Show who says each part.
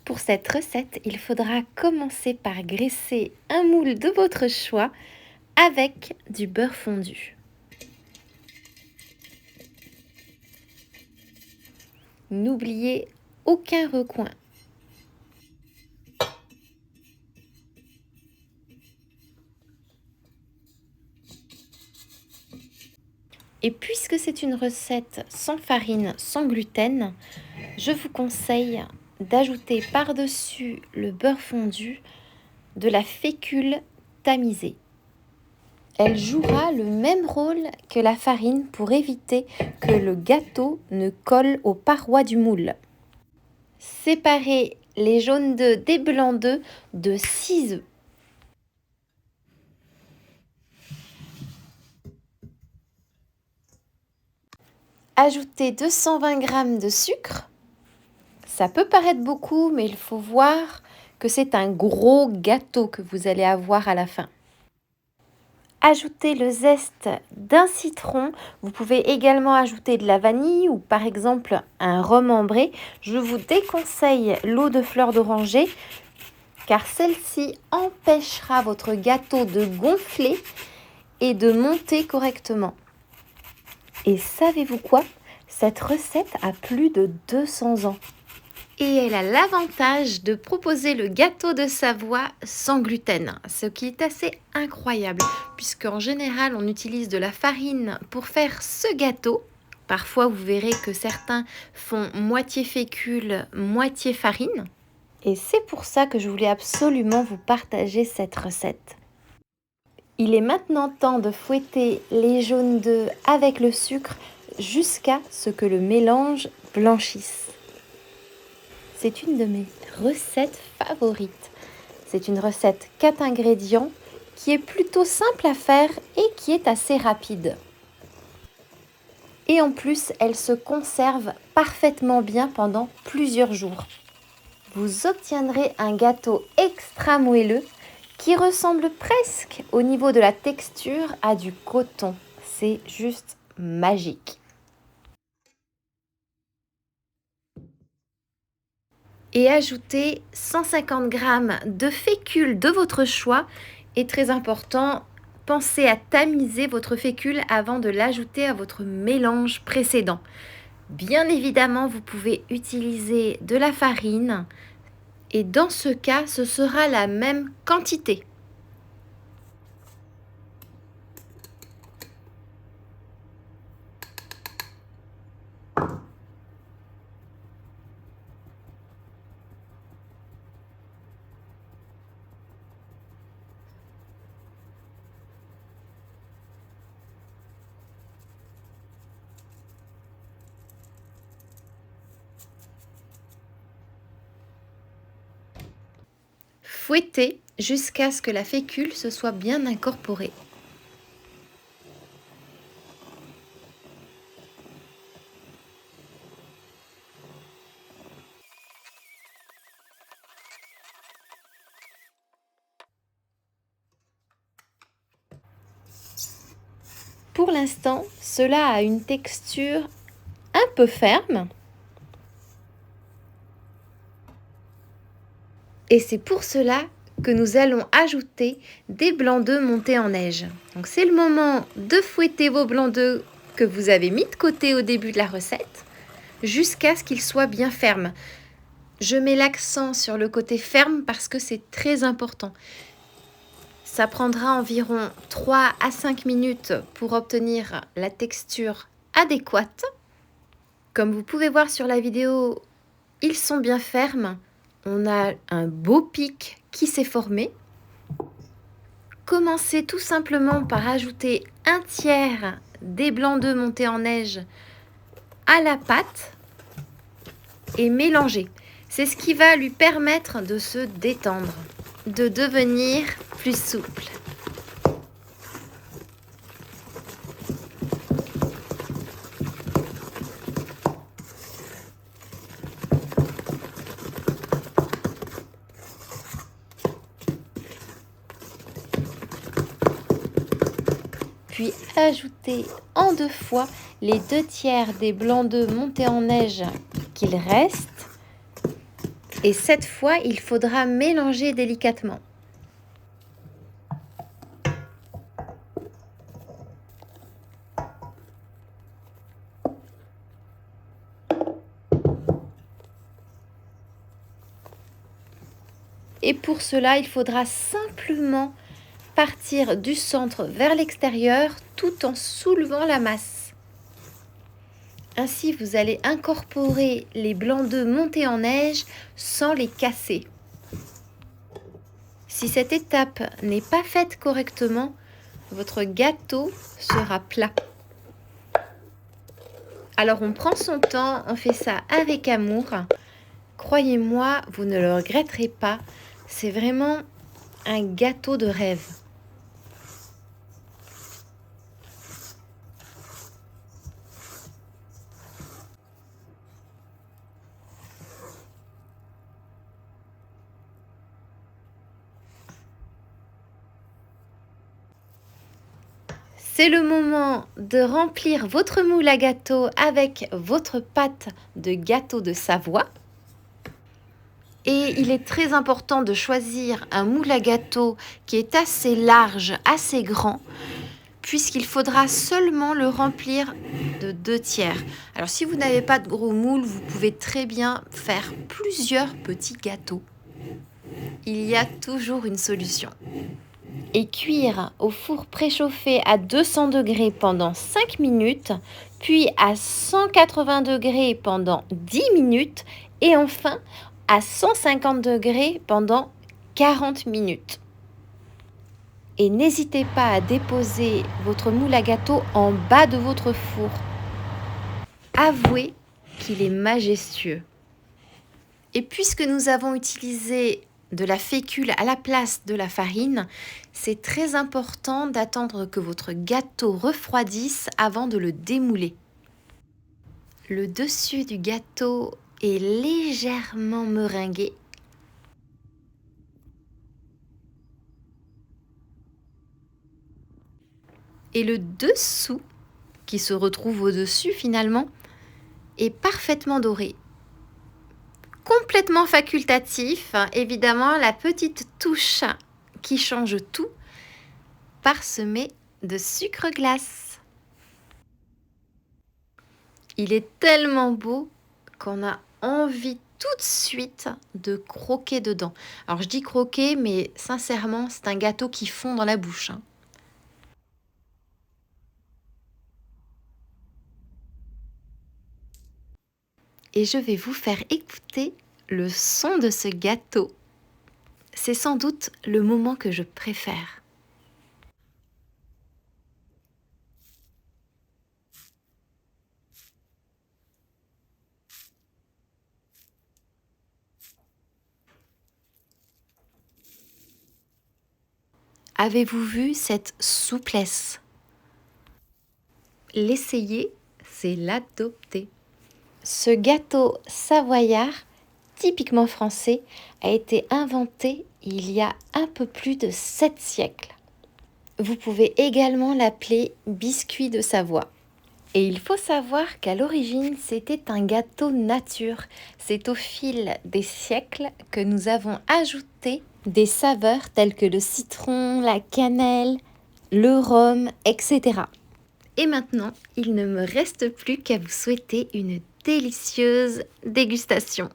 Speaker 1: pour cette recette, il faudra commencer par graisser un moule de votre choix avec du beurre fondu. N'oubliez aucun recoin. Et puisque c'est une recette sans farine, sans gluten, je vous conseille d'ajouter par-dessus le beurre fondu de la fécule tamisée. Elle jouera le même rôle que la farine pour éviter que le gâteau ne colle aux parois du moule. Séparez les jaunes d'œufs des blancs d'œufs de 6 œufs. Ajoutez 220 g de sucre. Ça peut paraître beaucoup, mais il faut voir que c'est un gros gâteau que vous allez avoir à la fin. Ajoutez le zeste d'un citron. Vous pouvez également ajouter de la vanille ou par exemple un rhum ambré. Je vous déconseille l'eau de fleur d'oranger car celle-ci empêchera votre gâteau de gonfler et de monter correctement. Et savez-vous quoi? Cette recette a plus de 200 ans. Et elle a l'avantage de proposer le gâteau de Savoie sans gluten, ce qui est assez incroyable, puisqu'en général, on utilise de la farine pour faire ce gâteau. Parfois, vous verrez que certains font moitié fécule, moitié farine. Et c'est pour ça que je voulais absolument vous partager cette recette. Il est maintenant temps de fouetter les jaunes d'œufs avec le sucre jusqu'à ce que le mélange blanchisse. C'est une de mes recettes favorites. C'est une recette 4 ingrédients qui est plutôt simple à faire et qui est assez rapide. Et en plus, elle se conserve parfaitement bien pendant plusieurs jours. Vous obtiendrez un gâteau extra moelleux qui ressemble presque au niveau de la texture à du coton. C'est juste magique. Et ajoutez 150 g de fécule de votre choix. Et très important, pensez à tamiser votre fécule avant de l'ajouter à votre mélange précédent. Bien évidemment, vous pouvez utiliser de la farine et dans ce cas, ce sera la même quantité. Fouettez jusqu'à ce que la fécule se soit bien incorporée. Pour l'instant, cela a une texture un peu ferme. Et c'est pour cela que nous allons ajouter des blancs d'œufs montés en neige. Donc c'est le moment de fouetter vos blancs d'œufs que vous avez mis de côté au début de la recette jusqu'à ce qu'ils soient bien fermes. Je mets l'accent sur le côté ferme parce que c'est très important. Ça prendra environ 3 à 5 minutes pour obtenir la texture adéquate. Comme vous pouvez voir sur la vidéo, ils sont bien fermes. On a un beau pic qui s'est formé. Commencez tout simplement par ajouter un tiers des blancs d'œufs montés en neige à la pâte et mélanger. C'est ce qui va lui permettre de se détendre, de devenir plus souple. Puis ajoutez en 2 fois les 2 tiers des blancs d'œufs montés en neige qu'il reste Et cette fois, il faudra mélanger délicatement. Et pour cela, il faudra simplement partir du centre vers l'extérieur tout en soulevant la masse. Ainsi, vous allez incorporer les blancs d'œufs montés en neige sans les casser. Si cette étape n'est pas faite correctement, votre gâteau sera plat. Alors on prend son temps, on fait ça avec amour. Croyez-moi, vous ne le regretterez pas. C'est vraiment un gâteau de rêve. C'est le moment de remplir votre moule à gâteau avec votre pâte de gâteau de Savoie. Et il est très important de choisir un moule à gâteau qui est assez large, assez grand, puisqu'il faudra seulement le remplir de 2/3. Alors si vous n'avez pas de gros moule, vous pouvez très bien faire plusieurs petits gâteaux. Il y a toujours une solution. Et cuire au four préchauffé à 200 degrés pendant 5 minutes, puis à 180 degrés pendant 10 minutes et enfin à 150 degrés pendant 40 minutes. Et n'hésitez pas à déposer votre moule à gâteau en bas de votre four. Avouez qu'il est majestueux. Et puisque nous avons utilisé de la fécule à la place de la farine, c'est très important d'attendre que votre gâteau refroidisse avant de le démouler. Le dessus du gâteau est légèrement meringué. Et le dessous, qui se retrouve au-dessus finalement, est parfaitement doré. Complètement facultatif, évidemment, la petite touche qui change tout, parsemé de sucre glace. Il est tellement beau qu'on a envie tout de suite de croquer dedans. Alors je dis croquer, mais sincèrement, c'est un gâteau qui fond dans la bouche. Et je vais vous faire écouter le son de ce gâteau. C'est sans doute le moment que je préfère. Avez-vous vu cette souplesse? L'essayer, c'est l'adopter. Ce gâteau savoyard, typiquement français, a été inventé il y a un peu plus de 7 siècles. Vous pouvez également l'appeler biscuit de Savoie. Et il faut savoir qu'à l'origine, c'était un gâteau nature. C'est au fil des siècles que nous avons ajouté des saveurs telles que le citron, la cannelle, le rhum, etc. Et maintenant, il ne me reste plus qu'à vous souhaiter une délicieuse dégustation.